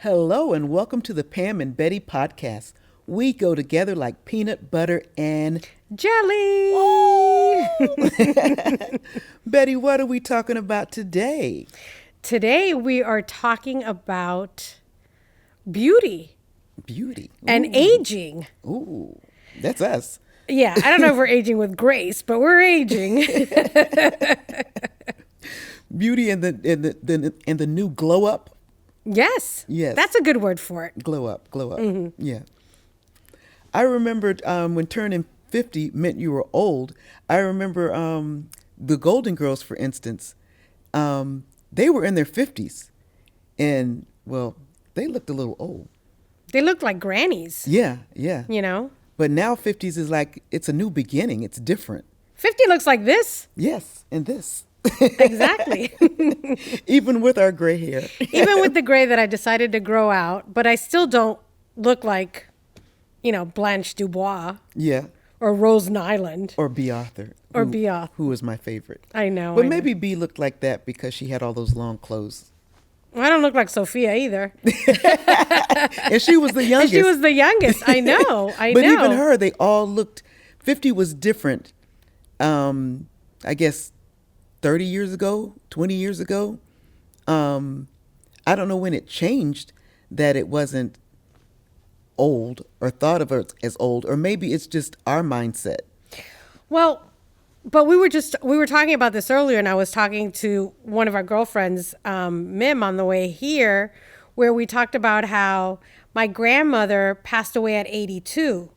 Hello and welcome to the Pam and Betty podcast. We go together like peanut butter and jelly. Betty, what are we talking about today? Today we are talking about beauty Beauty. and aging. Ooh, that's us. Yeah, I don't know if we're aging with grace, but we're aging. Beauty and the new glow up. Yes. Yes. That's a good word for it. Glow up. Yeah. I remembered when turning 50 meant you were old. I remember the Golden Girls, for instance. They were in their 50s. And, well, they looked a little old. They look like grannies. Yeah. You know? But now 50s is like, it's a new beginning. It's different. 50 looks like this. Yes, and this. Exactly. Even with our gray hair. Even with the gray that I decided to grow out, but I still don't look like, Blanche Dubois. Yeah. Or Rose Nyland. Or Bea Arthur. Who was my favorite. I know. But maybe Bea looked like that because she had all those long clothes. I don't look like Sophia either. And she was the youngest. I know. But even her, they all looked, 50 was different. I guess 30 years ago, 20 years ago. I don't know when it changed that it wasn't old or thought of as old, or maybe it's just our mindset. Well, but we were talking about this earlier, and I was talking to one of our girlfriends, Mim, on the way here, where we talked about how my grandmother passed away at 82.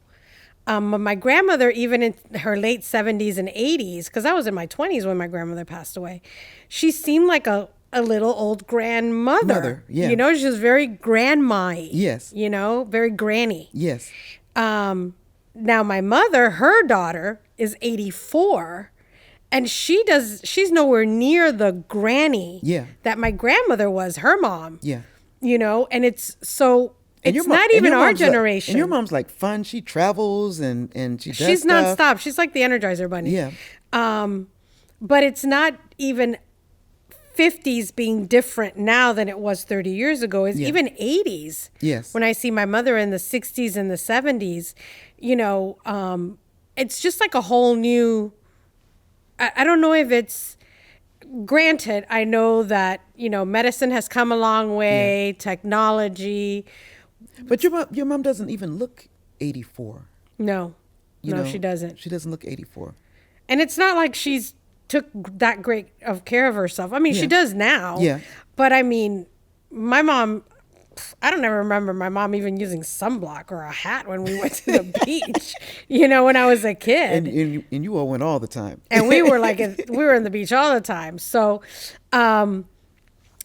My grandmother, even in her late 70s and 80s, because I was in my 20s when my grandmother passed away, she seemed like a little old grandmother. Yeah. She was very grandma-y. Yes. Very granny. Yes. Now my mother, her daughter, is 84, and she's nowhere near the granny that my grandmother was, her mom. Yeah. And it's so... It's not even our generation. And your mom's like fun. She travels and she does She's stuff. nonstop. She's like the Energizer Bunny. Yeah. But it's not even 50s being different now than it was 30 years ago. It's even 80s. Yes. When I see my mother in the 60s and the 70s, it's just like a whole new... I don't know if it's... Granted, I know that, medicine has come a long way, technology... But your mom doesn't even look 84. No, she doesn't. She doesn't look 84. And it's not like she's took that great of care of herself. I mean, she does now. Yeah. But I mean, my mom, I don't ever remember my mom even using sunblock or a hat when we went to the beach, when I was a kid. And you all went all the time. And we were we were in the beach all the time. So,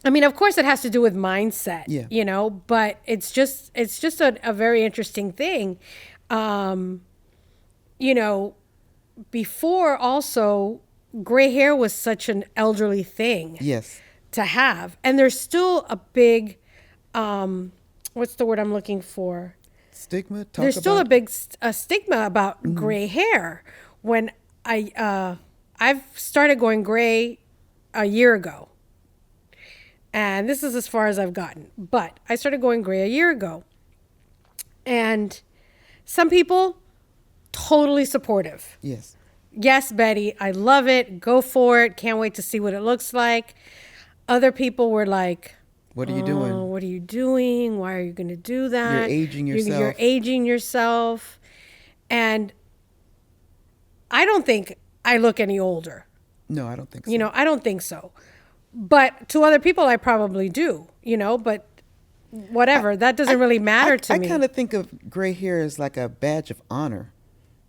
I mean, of course, it has to do with mindset, but it's just a very interesting thing. Before also, gray hair was such an elderly thing to have. And there's still a big, what's the word I'm looking for? Stigma? There's still a big stigma about gray hair. When I've started going gray a year ago. And this is as far as I've gotten. But I started going gray a year ago. And some people, totally supportive. Yes. Yes, Betty, I love it. Go for it. Can't wait to see what it looks like. Other people were like, what are you doing? What are you doing? Why are you going to do that? You're aging yourself. You're aging yourself. And I don't think I look any older. No, I don't think so. I don't think so. But to other people, I probably do, but whatever. That doesn't really matter to me. I kind of think of gray hair as like a badge of honor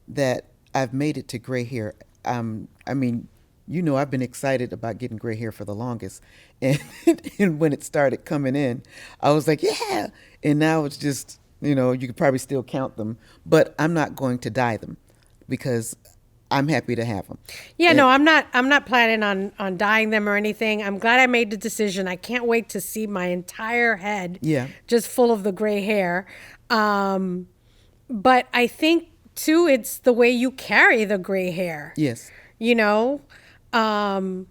that I've made it to gray hair. I mean, I've been excited about getting gray hair for the longest. And, and when it started coming in, I was like, yeah. And now it's just, you could probably still count them. But I'm not going to dye them because I'm happy to have them. Yeah, no, I'm not planning on dyeing them or anything. I'm glad I made the decision. I can't wait to see my entire head just full of the gray hair. But I think, too, it's the way you carry the gray hair. Yes. And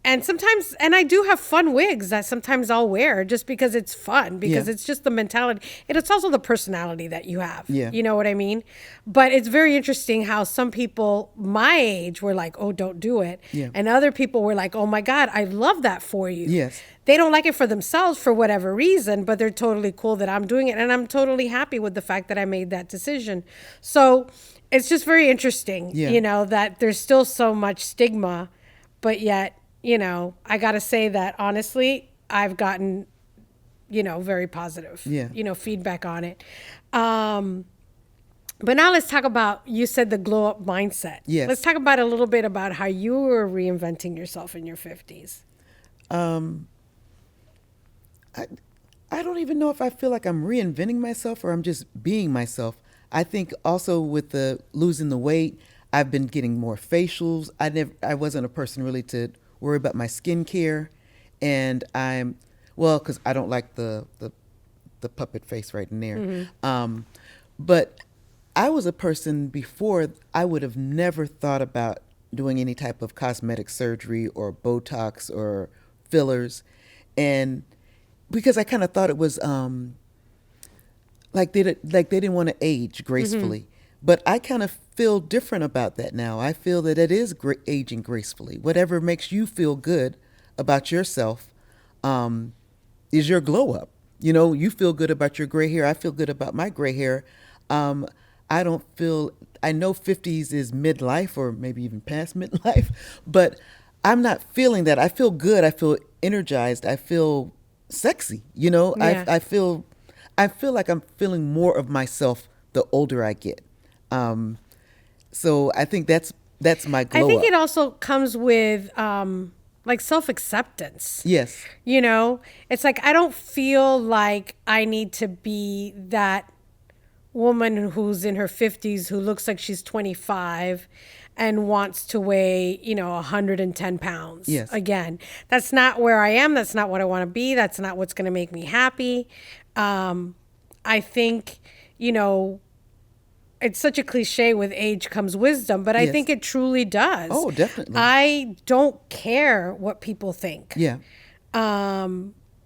And sometimes, and I do have fun wigs that sometimes I'll wear just because it's fun, because Yeah. it's just the mentality. And it's also the personality that you have. Yeah. You know what I mean? But it's very interesting how some people my age were like, oh, don't do it. Yeah. And other people were like, oh my God, I love that for you. Yes. They don't like it for themselves for whatever reason, but they're totally cool that I'm doing it. And I'm totally happy with the fact that I made that decision. So it's just very interesting, Yeah. you know, that there's still so much stigma, but yet, you know, I got to say that honestly, I've gotten, you know, very positive, Yeah. you know, feedback on it. But now let's talk about, you said the glow up mindset. Yes. Let's talk about a little bit about how you were reinventing yourself in your 50s. I don't even know if I feel like I'm reinventing myself or I'm just being myself. I think also with the losing the weight, I've been getting more facials. I wasn't a person really to worry about my skincare, and because I don't like the puppet face right in there. But I was a person before, I would have never thought about doing any type of cosmetic surgery or Botox or fillers, and because I kind of thought it was like they didn't want to age gracefully. But I kind of feel different about that now. I feel that it is aging gracefully. Whatever makes you feel good about yourself is your glow up. You know, you feel good about your gray hair. I feel good about my gray hair. I don't feel, I know 50s is midlife or maybe even past midlife, but I'm not feeling that. I feel good. I feel energized. I feel sexy. You know, Yeah. I feel like I'm feeling more of myself the older I get. So I think that's my glow I think up. it also comes with like self-acceptance. Yes. You know, it's like I don't feel like I need to be that woman who's in her 50s who looks like she's 25 and wants to weigh, you know, 110 pounds. Yes. Again, that's not where I am. That's not what I want to be. That's not what's going to make me happy. I think, you know, it's such a cliche, with age comes wisdom, but I Yes. think it truly does. Oh, definitely. I don't care what people think. Yeah.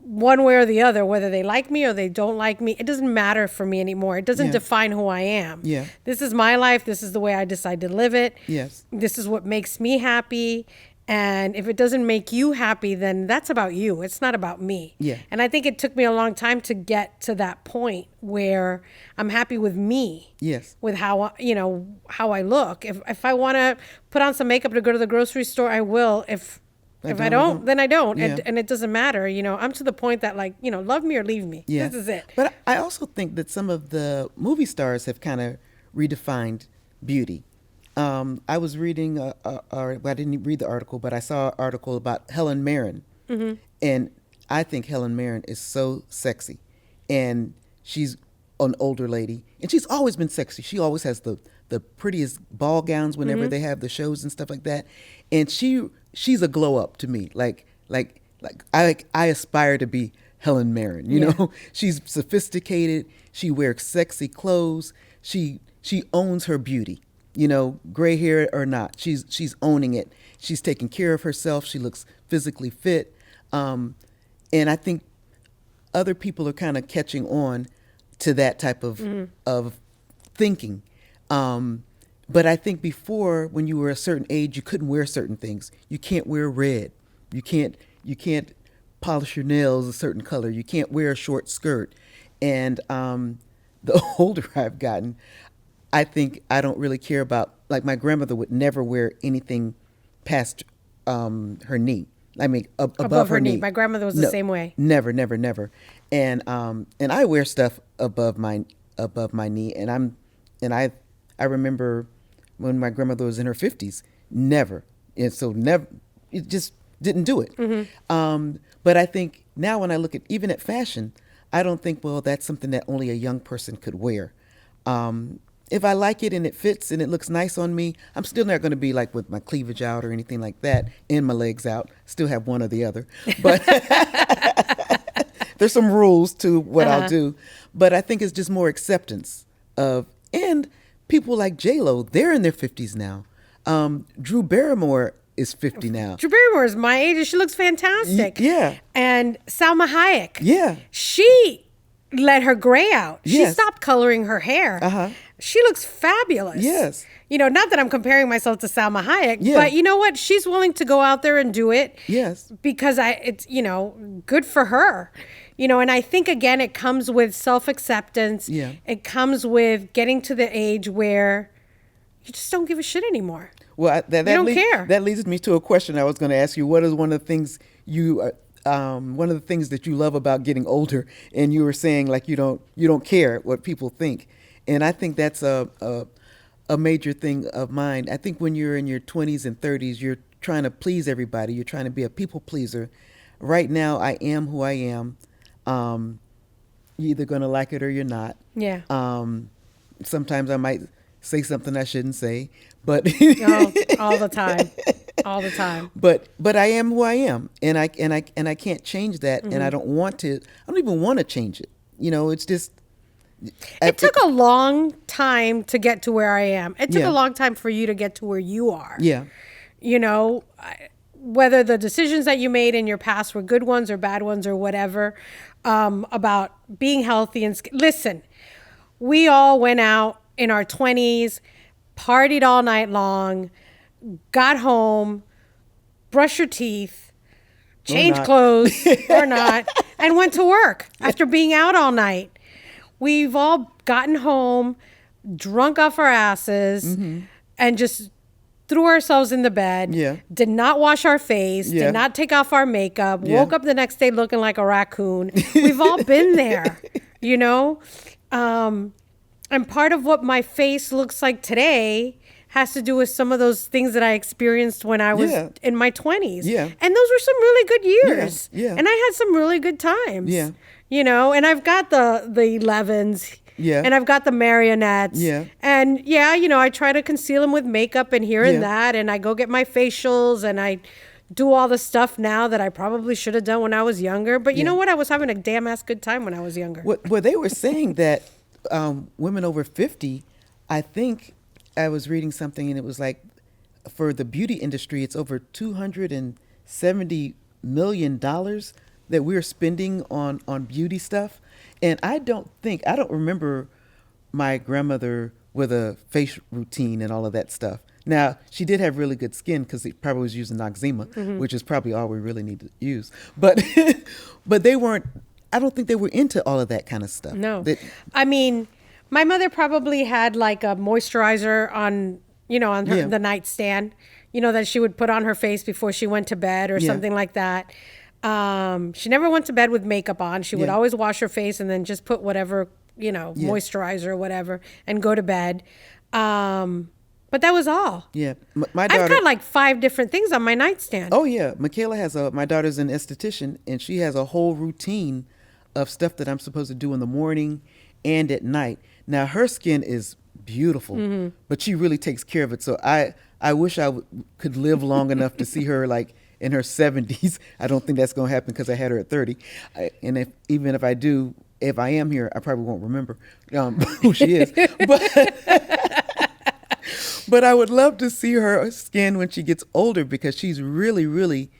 One way or the other, whether they like me or they don't like me, it doesn't matter for me anymore. It doesn't Yeah. define who I am. Yeah. This is my life. This is the way I decide to live it. Yes. This is what makes me happy. And if it doesn't make you happy, then that's about you. It's not about me. Yeah. And I think it took me a long time to get to that point where I'm happy with me. Yes. With how, you know, how I look. If I want to put on some makeup to go to the grocery store, I will. If I don't, then I don't. Yeah. And it doesn't matter. You know, I'm to the point that, like, you know, love me or leave me. Yeah. This is it. But I also think that some of the movie stars have kind of redefined beauty. I was reading, I didn't read the article, but I saw an article about Helen Mirren. Mm-hmm. And I think Helen Mirren is so sexy. And she's an older lady. And she's always been sexy. She always has the prettiest ball gowns whenever they have the shows and stuff like that. And she's a glow up to me. Like I aspire to be Helen Mirren. You know, she's sophisticated. She wears sexy clothes. She owns her beauty. You know, gray hair or not, she's owning it. She's taking care of herself. She looks physically fit, and I think other people are kind of catching on to that type of thinking. But I think before, when you were a certain age, you couldn't wear certain things. You can't wear red. You can't polish your nails a certain color. You can't wear a short skirt. And the older I've gotten, I think I don't really care about, like my grandmother would never wear anything past her knee. I mean, above her knee. My grandmother was the same way. Never. And I wear stuff above my knee. And I remember when my grandmother was in her 50s, never. And so never, it just didn't do it. But I think now when I look at fashion, I don't think, well, that's something that only a young person could wear. If I like it and it fits and it looks nice on me, I'm still not going to be like with my cleavage out or anything like that and my legs out. Still have one or the other. But there's some rules to what I'll do. But I think it's just more acceptance and people like J-Lo, they're in their 50s now. Drew Barrymore is 50 now. Drew Barrymore is my age and she looks fantastic. Yeah. And Salma Hayek. Yeah. She let her gray out. She Yes. stopped coloring her hair. Uh-huh. She looks fabulous. Yes. You know, not that I'm comparing myself to Salma Hayek, Yeah. but you know what? She's willing to go out there and do it. Yes. Because it's, you know, good for her. You know, and I think, again, it comes with self-acceptance. Yeah. It comes with getting to the age where you just don't give a shit anymore. Well, that don't care. That leads me to a question I was going to ask you. What is one of the things one of the things that you love about getting older? And you were saying like you don't care what people think, and I think that's a major thing of mine. I think when you're in your 20s and 30s, you're trying to please everybody. You're trying to be a people pleaser. Right now, I am who I am. You're either going to like it or you're not. Yeah. Sometimes I might say something I shouldn't say, but Oh, all the time. All the time. but I am who I am, and I can't change that, and I don't want to. I don't even want to change it. You know, it's just. It took a long time to get to where I am. It took Yeah. a long time for you to get to where you are. Yeah. You know, whether the decisions that you made in your past were good ones or bad ones or whatever, about being healthy and listen, we all went out in our 20s, partied all night long, got home, brushed your teeth, changed not. clothes or not, and went to work after being out all night. We've all gotten home, drunk off our asses, and just threw ourselves in the bed. Yeah. Did not wash our face. Yeah. Did not take off our makeup. Yeah. Woke up the next day looking like a raccoon. We've all been there, you know? And part of what my face looks like today has to do with some of those things that I experienced when I was Yeah. in my 20s. Yeah. And those were some really good years. Yeah. And I had some really good times. Yeah. You know, and I've got the 11s. Yeah. And I've got the marionettes. Yeah. And yeah, you know, I try to conceal them with makeup and here Yeah. and that. And I go get my facials and I do all the stuff now that I probably should have done when I was younger. But you know what? I was having a damn ass good time when I was younger. Well, they were saying that women over 50, I think I was reading something and it was like for the beauty industry, it's over $270 million that we're spending on beauty stuff. And I don't remember my grandmother with a face routine and all of that stuff. Now, she did have really good skin because it probably was using Noxzema, which is probably all we really need to use. But but they weren't, I don't think they were into all of that kind of stuff. No. That- I mean, my mother probably had like a moisturizer on, you know, on her, Yeah. the nightstand, you know, that she would put on her face before she went to bed or Yeah. something like that. She never went to bed with makeup on. She would Yeah. always wash her face and then just put whatever, you know, Yeah. moisturizer or whatever and go to bed. But that was all. yeah. My daughter. I've got like 5 different things on my nightstand. Oh yeah, Michaela has my daughter's an esthetician, and she has a whole routine of stuff that I'm supposed to do in the morning and at night. Now her skin is beautiful, but she really takes care of it. So I wish I could live long enough to see her like in her 70s. I don't think that's going to happen because I had her at 30. And even if I do, if I am here, I probably won't remember who she is. But I would love to see her skin when she gets older because she's really, really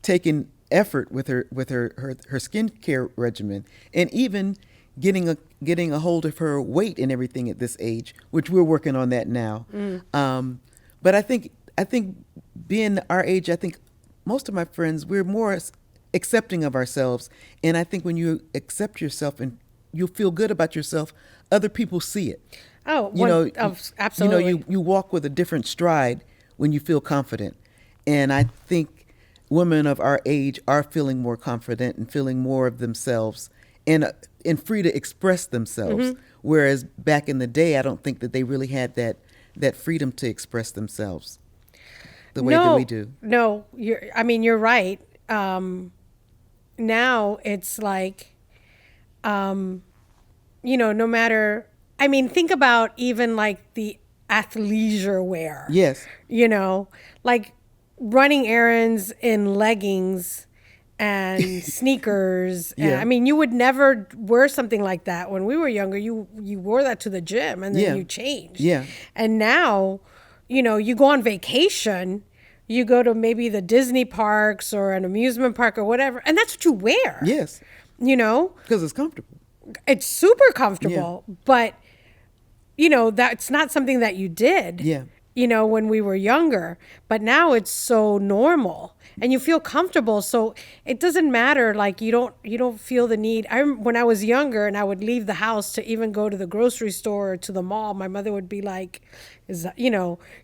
taken effort with her skincare regimen, and even getting a hold of her weight and everything at this age, which we're working on that now. But I think being our age, I think most of my friends, we're more accepting of ourselves, and I think when you accept yourself and you feel good about yourself, other people see it. Oh, You absolutely. know, you walk with a different stride when you feel confident. And I think women of our age are feeling more confident and feeling more of themselves and free to express themselves. Whereas back in the day, I don't think that they really had that freedom to express themselves the way that we do. No, you're right. Now it's like, you know, no matter, I mean, think about even like the athleisure wear. Yes. You know, like running errands in leggings and sneakers. And, Yeah. I mean, you would never wear something like that when we were younger. You wore that to the gym and then Yeah. you changed. Yeah. And now, you know, you go on vacation, you go to maybe the Disney parks or an amusement park or whatever, and that's what you wear. Yes. You know, Because it's comfortable. it's super comfortable, but that's not something that you did. Yeah. When we were younger, but now it's so normal and you feel comfortable. So it doesn't matter. Like you don't feel the need. When I was younger and I would leave the house to even go to the grocery store or to the mall, my mother would be like, you're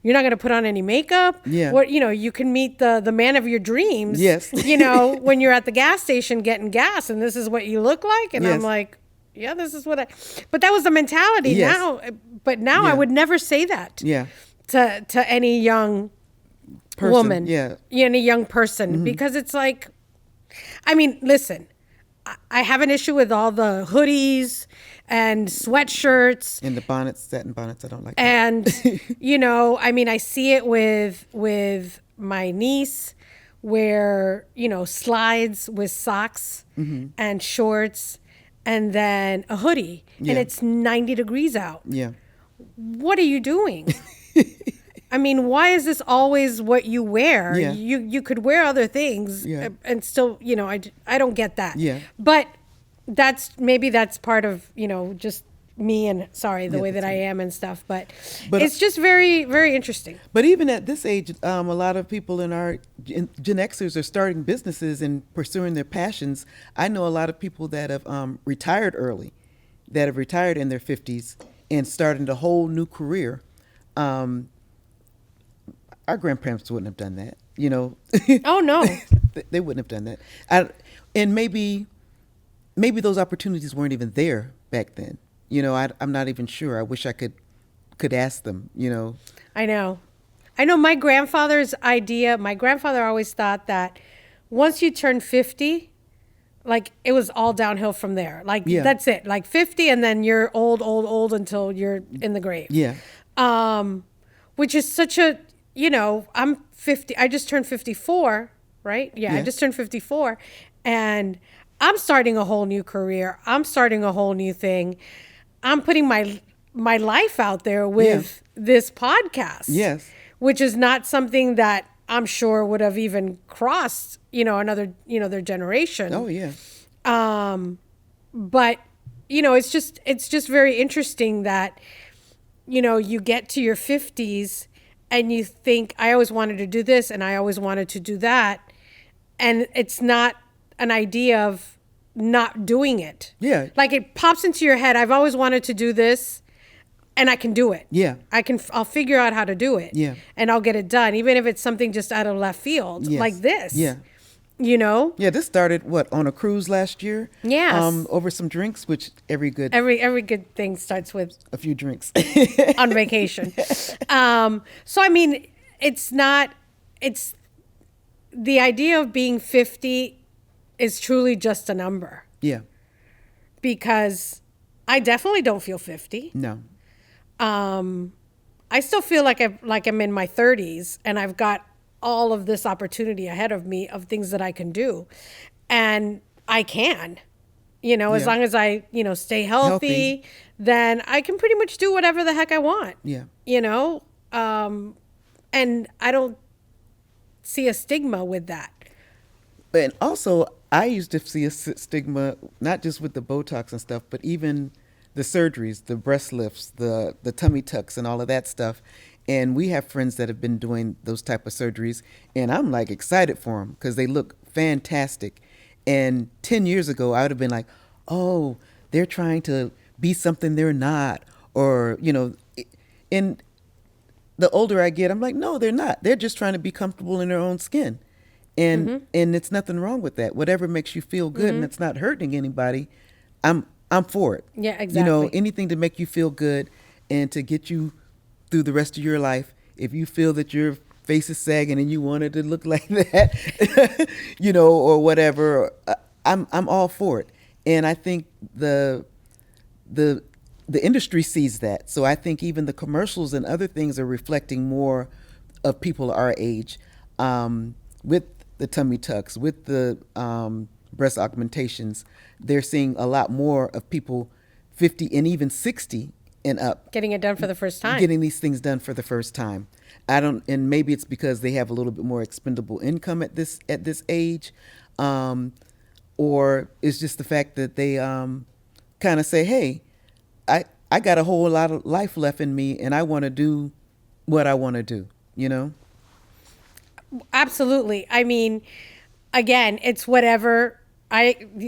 not going to put on any makeup. Yeah. What, you can meet the man of your dreams. Yes. When you're at the gas station getting gas and this is what you look like. And Yes. I'm like, yeah, this is but that was the mentality. Yes. Now I Yeah. would never say that. Yeah. To any young Person, woman, yeah. any young person, because it's like, I mean, listen, I have an issue with all the hoodies and sweatshirts And the bonnets, satin bonnets, I don't like that. and I mean, I see it with my niece where slides with socks and shorts and then a hoodie and Yeah. it's 90 degrees out. Yeah. What are you doing? I mean, why is this always what you wear? Yeah. You could wear other things Yeah. and still, I don't get that. Yeah. But that's part of, just me and the way that that's I it. am and stuff. But But- it's just very, very interesting. But even at this age, a lot of people in our Gen Xers are starting businesses and pursuing their passions. I know a lot of people that have retired early, that have retired in their 50s and started a whole new career. Our grandparents wouldn't have done that, Oh, no. They wouldn't have done that. And maybe those opportunities weren't even there back then. I'm not even sure. I wish I could ask them, I know. My grandfather's idea, my grandfather always thought that once you turn 50, like it was all downhill from there. Like Yeah. that's it. Like 50 and then you're old until you're in the grave. Yeah. Which is such a, I'm 50. I just turned 54, right? Yeah, I Yeah. just turned 54 and I'm starting a whole new career. I'm starting a whole new thing. I'm putting my life out there with this podcast. Yes. Which is not something that I'm sure would have even crossed, another, their generation. Oh, yeah. But it's just very interesting that you get to your 50s and you think I always wanted to do this and I always wanted to do that, and it's not an idea of not doing it. Yeah. Like it pops into your head, I've always wanted to do this and I can do it. Yeah. I'll figure out how to do it. Yeah. And I'll get it done, even if it's something just out of left field, Yes. like this. Yeah. Yeah, this started on a cruise last year. Yes. Over some drinks, which every good every good thing starts with a few drinks. on vacation. So I mean, it's the idea of being 50 is truly just a number, Yeah. because I definitely don't feel 50. No. I still feel like I'm in my 30s and I've got all of this opportunity ahead of me of things that I can do. And I can, as Yeah. long as I, stay healthy, then I can pretty much do whatever the heck I want. Yeah. And I don't see a stigma with that. And also, I used to see a stigma, not just with the Botox and stuff, but even the surgeries, the breast lifts, the tummy tucks and all of that stuff. And we have friends that have been doing those type of surgeries, and I'm like excited for them because they look fantastic. And 10 years ago, I would have been like, oh, they're trying to be something they're not. Or, and the older I get, I'm like, no, they're not. They're just trying to be comfortable in their own skin. And and it's nothing wrong with that. Whatever makes you feel good and it's not hurting anybody, I'm for it. Yeah, exactly. Anything to make you feel good and to get you through the rest of your life. If you feel that your face is sagging and you want it to look like that, or whatever, I'm all for it. And I think the industry sees that. So I think even the commercials and other things are reflecting more of people our age, with the tummy tucks, with the breast augmentations. They're seeing a lot more of people 50 and even 60 and up, Getting it done for the first time. getting these things done for the first time. I don't, and maybe it's because they have a little bit more expendable income at this age, um, or it's just the fact that they kind of say, "Hey, I got a whole lot of life left in me, and I want to do what I want to do." You know? Absolutely. I mean, again, it's whatever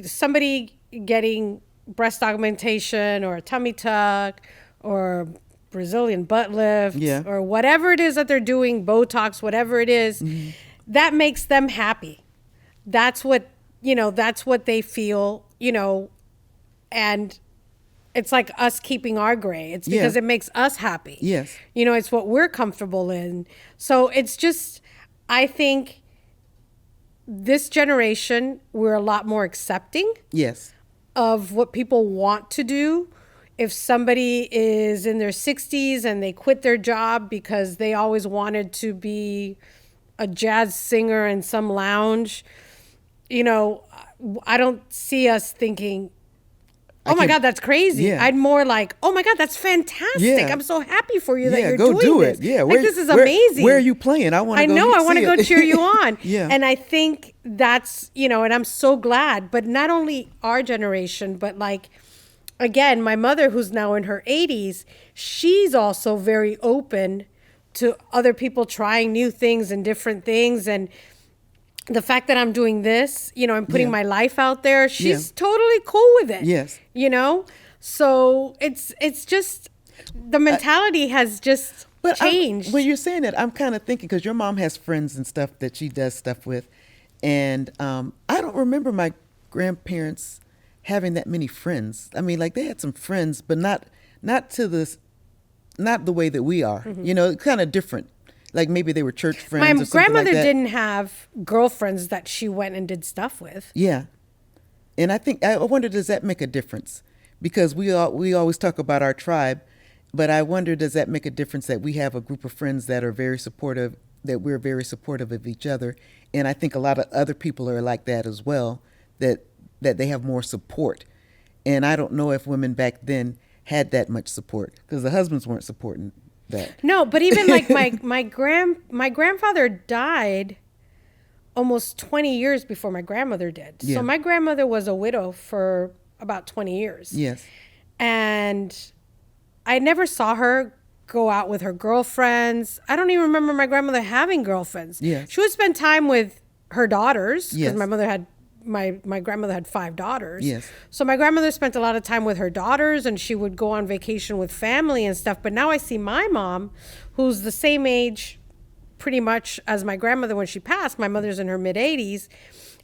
somebody getting breast augmentation or a tummy tuck or Brazilian butt lift Yeah. or whatever it is that they're doing, Botox, whatever it is, that makes them happy. That's what, that's what they feel, and it's like us keeping our gray. It's because Yeah. it makes us happy. Yes. It's what we're comfortable in. So it's just, I think this generation, we're a lot more accepting Yes. of what people want to do. If somebody is in their 60s and they quit their job because they always wanted to be a jazz singer in some lounge, I don't see us thinking, oh my God, that's crazy. Yeah. I'd more like, oh my God, that's fantastic. Yeah. I'm so happy for you that Yeah, you're go doing do this. it. Yeah, Like, this is amazing. Where are you playing? I want to go. I want to see go it. cheer you on. Yeah. And I think that's, and I'm so glad, but not only our generation, but like, again, my mother, who's now in her 80s, she's also very open to other people trying new things and different things. And the fact that I'm doing this, I'm putting Yeah. my life out there, she's Yeah. totally cool with it. Yes. So it's just, the mentality has just But changed. when you're saying that, I'm kind of thinking, because your mom has friends and stuff that she does stuff with, and I don't remember my grandparents having that many friends. I mean, like, they had some friends, but not the way that we are. Kind of different. Like, maybe they were church friends. My or something grandmother like that. didn't have girlfriends that she went and did stuff with. Yeah, and I wonder, does that make a difference? Because we always talk about our tribe, but I wonder, does that make a difference that we have a group of friends that are very supportive, that we're very supportive of each other, and I think a lot of other people are like that as well, that they have more support, and I don't know if women back then had that much support because the husbands weren't supporting that. No, but even like my grandfather died almost 20 years before my grandmother did. Yeah. So my grandmother was a widow for about 20 years. Yes. And I never saw her go out with her girlfriends. I don't even remember my grandmother having girlfriends. Yes. She would spend time with her daughters because Yes. my grandmother had 5 daughters. Yes. So my grandmother spent a lot of time with her daughters, and she would go on vacation with family and stuff. But now I see my mom, who's the same age pretty much as my grandmother when she passed. My mother's in her mid-80s.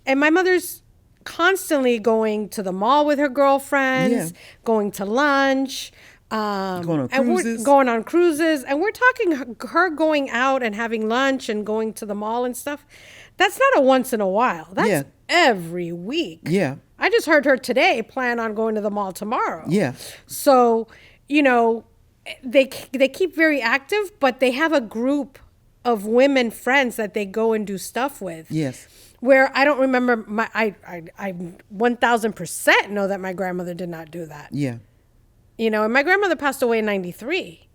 And my mother's constantly going to the mall with her girlfriends, Yeah. going to lunch. Going on and we're cruises. going on cruises. And we're talking her going out and having lunch and going to the mall and stuff. That's not a once in a while. That's Yeah. every week. Yeah. I just heard her today plan on going to the mall tomorrow. Yeah. So, they keep very active, but they have a group of women friends that they go and do stuff with. Yes. Where I don't remember I 1000% know that my grandmother did not do that. Yeah. And my grandmother passed away in 93.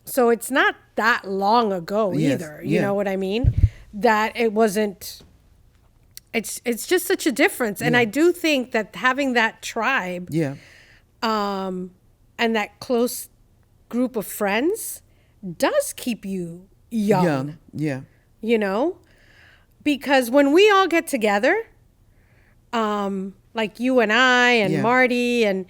So it's not that long ago Yes. either. You Yeah. know what I mean? That it wasn't, it's just such a difference. And Yeah. I do think that having that tribe Yeah. and that close group of friends does keep you young. Yeah. Because when we all get together, like you and I and Yeah. Marty, and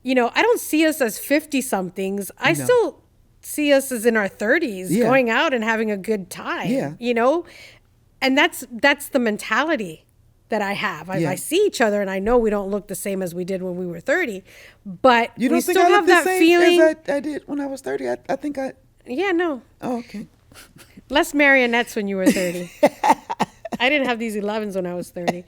I don't see us as 50 somethings. I No. still see us as in our 30s, Yeah. going out and having a good time. Yeah. And that's the mentality that I have. Yeah. I see each other and I know we don't look the same as we did when we were 30, but You don't we think still I look have the that same feeling. as I did when I was 30? I think I. Yeah, no. Oh, okay. Less marionettes when you were 30. I didn't have these 11s when I was 30.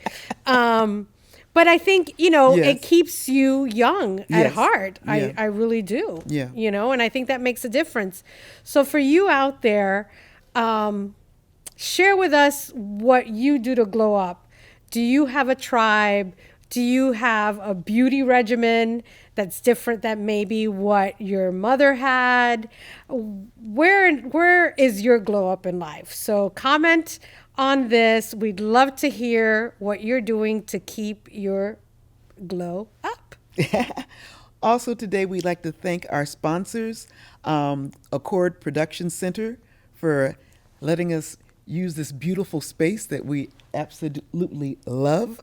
But I think, Yes. it keeps you young at Yes. heart. Yeah. I really do. Yeah. And I think that makes a difference. So for you out there, share with us what you do to glow up. Do you have a tribe? Do you have a beauty regimen that's different than maybe what your mother had? Where is your glow up in life? So comment on this. We'd love to hear what you're doing to keep your glow up. Also, today we'd like to thank our sponsors, Accord Production Center, for letting us use this beautiful space that we absolutely love.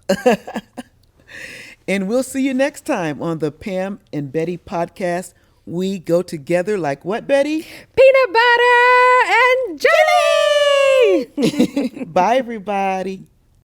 And we'll see you next time on the Pam and Betty podcast. We go together like what, Betty? Peanut butter and jelly! Bye, everybody.